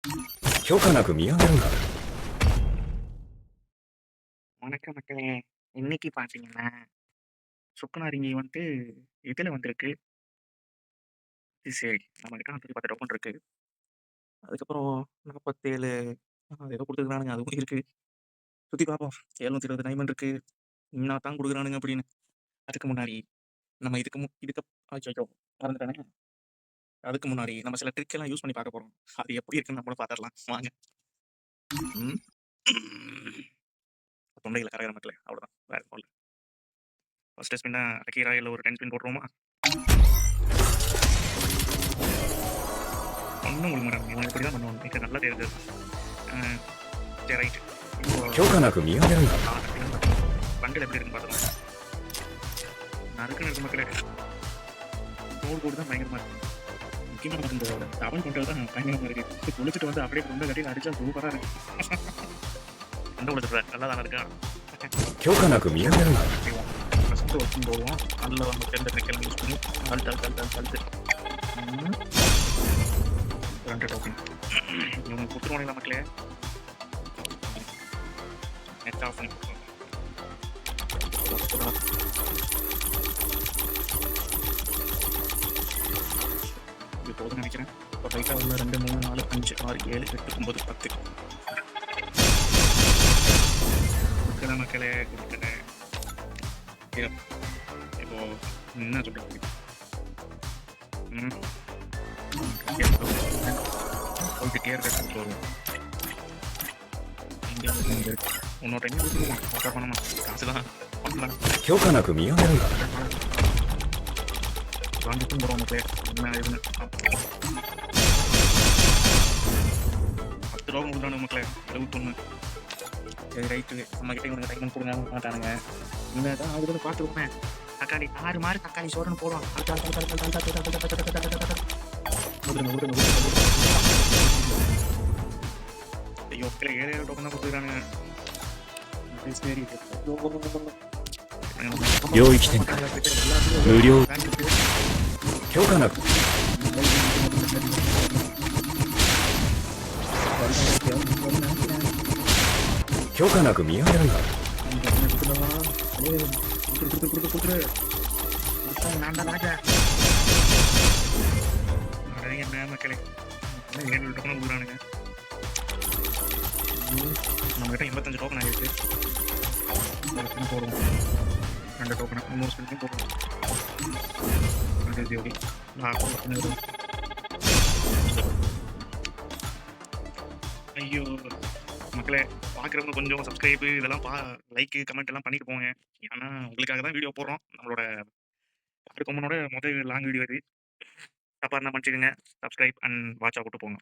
許可なく見上げるな。வணக்கம் மக்களே! இன்னைக்கு பார்த்தீங்கன்னா, சுக்குனாரிங்கி வந்துட்டு இதுல வந்திருக்கு. இது சரி நம்மகிட்ட 110 டோக்கன் இருக்கு. அதுக்கப்புறம் 47 அது ஏதோ குடுத்துருக்கானுங்க அதுவும் இருக்கு. சுத்தி பார்ப்போம். 720 டைமண்ட் இருக்கு. என்னாத்தான் குடுக்குறானுங்க அப்படின்னு. அதுக்கு முன்னாடி நம்ம இதுக்கு அச்சச்சோ! மறந்துட்டேனே. அதுக்கு முன்னாடி நம்ம சில ட்ரிக் எல்லாம் யூஸ் பண்ணி பார்க்க போறோம். அது எப்படி இருக்குன்னு நம்மளும் பார்த்துரலாம். வாங்க. ம். தொண்டையில கரகர மக்களே! அவ்வளோதான். வேற ஒண்ணும் இல்ல. ஃபர்ஸ்ட் ஸ்பின்னா லக்கி ராயல்ல ஒரு 10 ஸ்பின் போட்டுருவோமா? ஒண்ணும் குடுக்க மாட்டானுங்க. இவனுங்க இப்படிதான் பண்ணுவானுங்க. எனக்கு நல்லா தெரிஞ்சது. அ சரி ரைட். இப்போ 許可なく見上げるな。பண்டில் எப்படி இருக்குன்னு பார்த்துக்கலாம். நறுக்குன்னு இருக்கு மக்களே. தோல் போட்டு தான் பயங்கரமா இருக்கு. முக்கியமா நமக்கு இந்த டவல் பண்றது தான் பயங்கரமா இருக்கு. குளிச்சுட்டு வந்து அப்படியே குண்ட கட்டி அடிச்சா சூப்பரா இருக்கு. குண்ட குளிச்சுட்டு நல்லா தானே இருக்கா? 許可なく見上げるな。ஃபர்ஸ்ட் ஒர்க்கிங் போடுவோம். அதில் நம்ம தெரிந்த ட்ரிக்கெல்லாம் யூஸ் பண்ணி அழுத்து. 2 டோக்கன். இவங்க குடுத்துருவானுங்களா மக்களே? நெட் ஆஃப் பண்ணி குடுத்துருவாங்க. இது போதும்னு நினைக்கிறேன். இப்போ ரைட்டா 1, 2, 3, 4, 5, 6, 7, 8, 9, 10. குடுக்குறேன் மக்களே, குடுக்குறேன். இப்போ என்ன சொல்றது? ம். போய்க்கிட்டே இருக்கிறது வரும். இங்க இருக்கு. இன்னொரு டைம் குடுத்துருவோம். ஓகே பண்ணணும். காசு தான் பண்ணலாம். 許可なく見上げるな。வாங்கிட்டும் போறோம் மக்களே. என்ன ஏதுன்னு 10 ரூபா குடுக்குறானுங்க மக்களே. 71. சரி ரைட்டு. நம்மகிட்ட இவனுங்க டைமண்ட் குடுங்க மாட்டானுங்க. என்னதான் ஆகுதுன்னு பார்த்துருவோமே. தக்காளி 6 மாறு தக்காளி சோறுன்னு போடுவான். ஐயோ! 7 டோக்கன் தான் குடுத்துருக்கானுங்க. சரி. 領域展開。無料。許可なく。許可なく見上げるな。நான் தான் ராஜா. என்ன மக்களே 7 டோக்கன் குடுக்குறானுங்க. நம்மகிட்ட 85 டோக்கன் ஆயிருக்கு. ஒரு ஸ்பின் போடுவோம். 2 டோக்கன். 3 ஸ்பின் போடுவோம். அது சரி. ஐயோ! மக்களே பார்க்குறவங்க கொஞ்சம் சப்ஸ்கிரைப் இதெல்லாம் லைக், கமெண்ட் எல்லாம் பண்ணிட்டு போங்க. ஏன்னா உங்களுக்காக தான் வீடியோ போடுறோம். நம்மளோட கொம்மனோட லாங் வீடியோ இது. தப்பா இருந்தா மன்னிச்சுக்கங்க. சப்ஸ்கிரைப் அண்ட் வாட்ச் ஆ போட்டு போங்க.